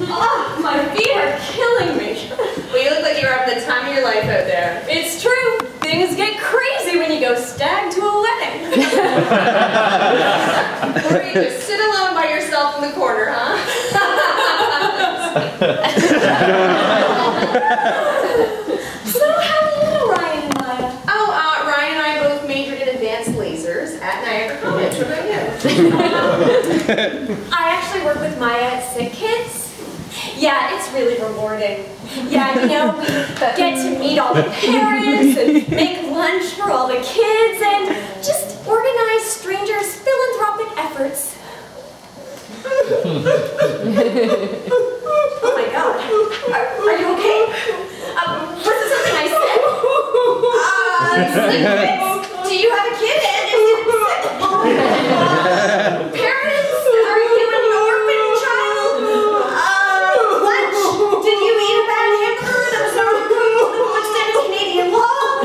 Oh, my feet are killing me. Well, you look like you're having the time of your life out there. It's true. Things get crazy when you go stag to a wedding. Or you just sit alone by yourself in the corner, huh? So how do you know Ryan and Maya? Oh, Ryan and I both majored in advanced lasers at Niagara College. What about you? I actually work with Maya at Sick Kids. Yeah, it's really rewarding. Yeah, you know, we get to meet all the parents and make lunch for all the kids and just organize strangers' philanthropic efforts. Oh my God. Are you okay? Was this something I said? Sick kids? Do you have a kid? And is it sick? Parents? Are you an orphan child? Lunch? Did you eat a bad hamburger that was not approved with extended Canadian law?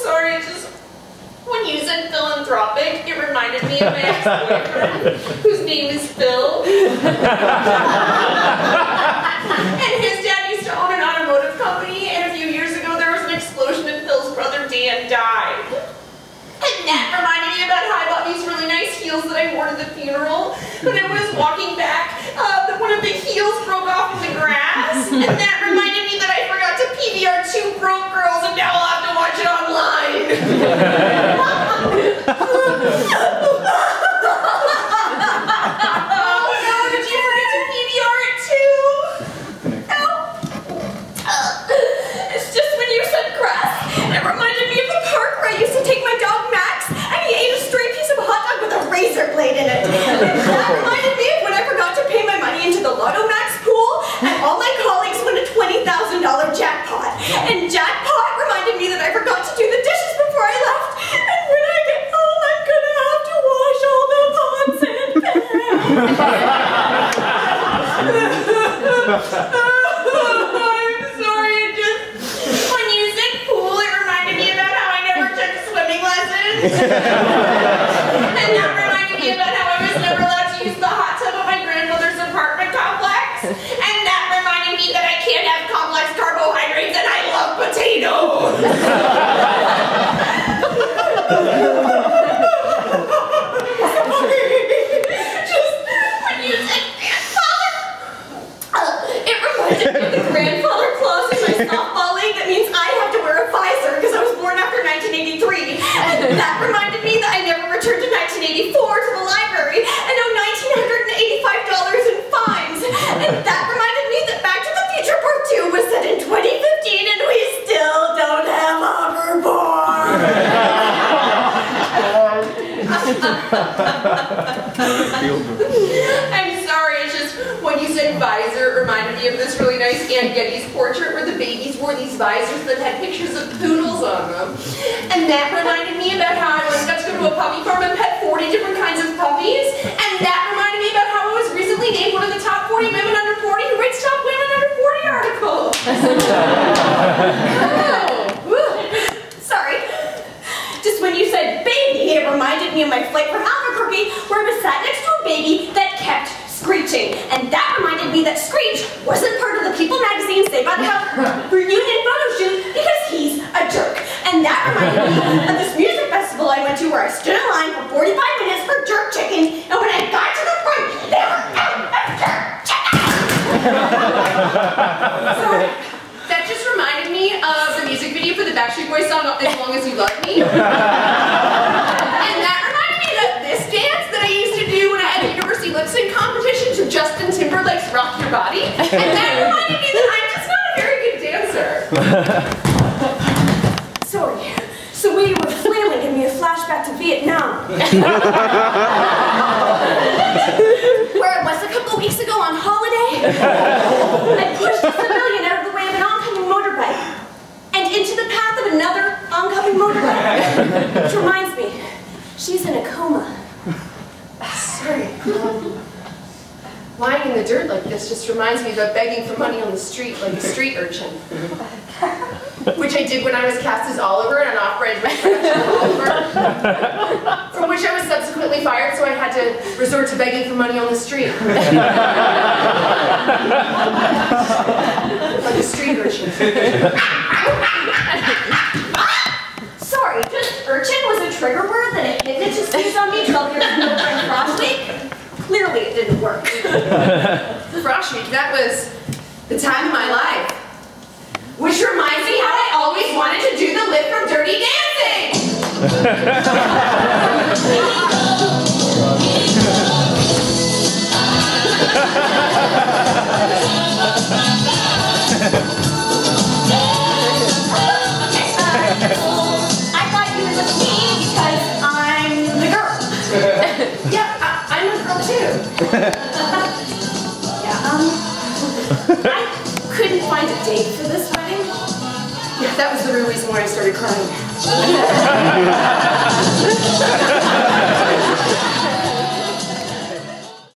Sorry, it's just when you said philanthropic, it reminded me of my ex-boyfriend, whose name is Phil. And his dad used to own an automotive company, and a few years ago there was an explosion and Phil's brother Dan died. And that reminded me about how I bought these really nice heels that I wore to the funeral. When I was walking back, one of the heels broke off in the grass, and that reminded me that I forgot to PVR 2 Broke Girls, and now I'll have to watch it online. Oh no, did you forget to PVR it too? No. It's just when you said grass, it reminded me of the park where I used to take my dog Max, and he ate a stray piece of a hot dog with a razor blade in it. And that reminded me of when I forgot to pay my money into the Lotto Max pool, and all my colleagues won a $20,000 jackpot. And jackpot reminded me that I forgot to do the dishes before I left. And when I get home, I'm gonna have to wash all the pots and pans. I'm sorry, it just, when you said pool, it reminded me about how I never took swimming lessons. And that reminded me about how I was never allowed to use the hot tub at my grandmother's apartment complex. And that reminded me that I can't have complex carbohydrates and I love potatoes. Just when you said grandfather, it reminded me of the grandfather clause in my softball league that means I have to wear a visor because I was born after 1983. And that reminded me that I never returned to 1984 to the library and owe $1,985 in fines. And that reminded me that Back to the Future Part 2 was set in 2015 and we still don't have hoverboard. I'm sorry, it's just when you said visor, it reminded me of this really nice Aunt Getty's portrait where the babies wore these visors that had pictures of poodles on them. And that reminded me about how I once got to go to a puppy farm and pet 40 different kinds of puppies. And that reminded me about how I was recently named one of the top 40 women under 40 who writes top women under 40 articles. Oh, sorry. Just when you said baby, it reminded me of my flight from Albuquerque where I was sat next to a baby that kept screeching. And that reminded me that Screech wasn't part of the People magazine Say Bye Bye reunion photo shoot because he's a jerk. And that reminded me of this music festival I went to where I stood in line for 45 minutes for jerk chickens, and when I got to the front, they were out of jerk chickens! Sorry. That just reminded me of the music video for the Backstreet Boys song As Long As You Love Me. And that reminded me that this dance that I used to do when I had a university lip sync competition to Justin Timberlake's Rock Your Body. And that reminded me that I'm just not a very good dancer. Sorry. So when you were flailing, gave me a flashback to Vietnam. Where I was a couple weeks ago on holiday. I pushed a civilian out of the way of an oncoming motorbike and into the path of another oncoming motorbike. Which reminds me, she's in a coma. Sorry. Lying in the dirt like this just reminds me about begging for money on the street like a street urchin. Which I did when I was cast as Oliver in an off-brand production of Oliver. From which I was subsequently fired, so I had to resort to begging for money on the street. Like a street urchin. Sorry, just urchin was a trigger word that a hypnotist used on me 12 years ago during Frosh Week? Clearly it didn't work. Frosh Week, that was the time of my life. Which reminds me how I always wanted to do the lift from Dirty Dancing! I thought you were with me because I'm the girl. Yeah, I'm a girl too. Yeah, I couldn't find a date for this wedding. Yeah, that was the real reason why I started crying.